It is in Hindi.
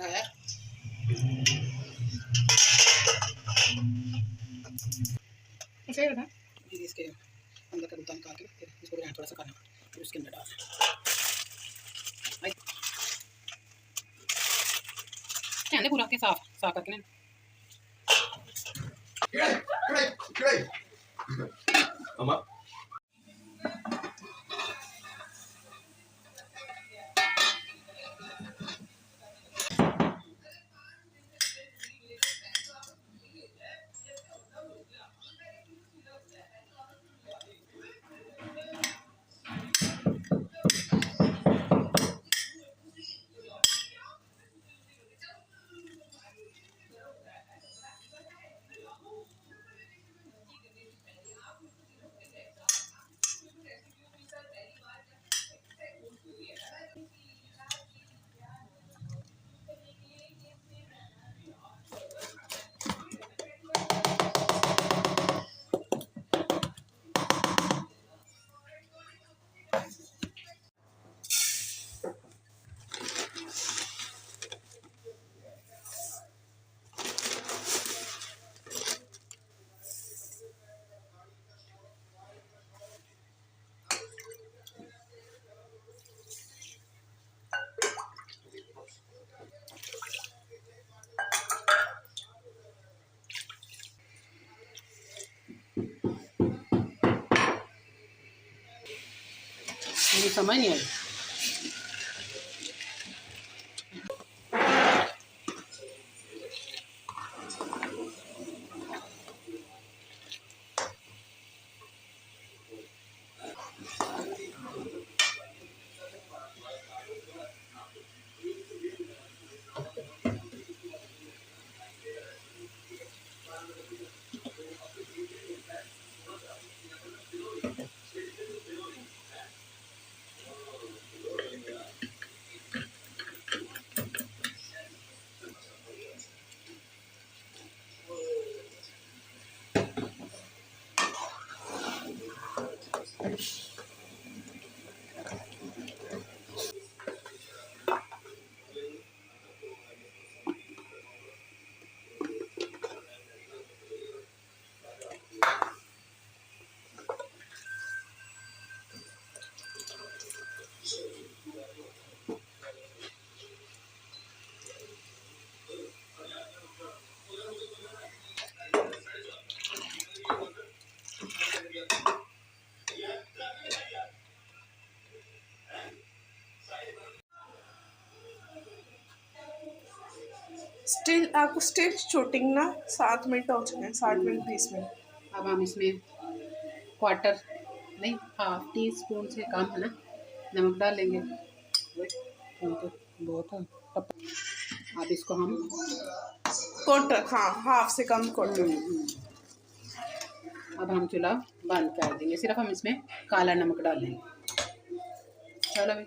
है। ऐसे होता है। इसके अंदर का गुद्दा निकाल के फिर इसको ग्राइंड थोड़ा सा करना, फिर उसके अंदर डालना। पूरा के साफ साफ करके ना मुझे समझ नहीं आई। स्टिल आपको स्टिल शूटिंग ना 7 मिनट हो चुके हैं, 60 मिनट 20 मिनट। अब हम इसमें क्वार्टर नहीं हाफ टी स्पून से कम है ना नमक डालेंगे। तो बहुत है। अब इसको हम क्वार्टर, हाँ हाफ से कम क्वार्टर। अब हम चूल्हा बंद कर देंगे, सिर्फ हम इसमें काला नमक डालेंगे। चलो भाई।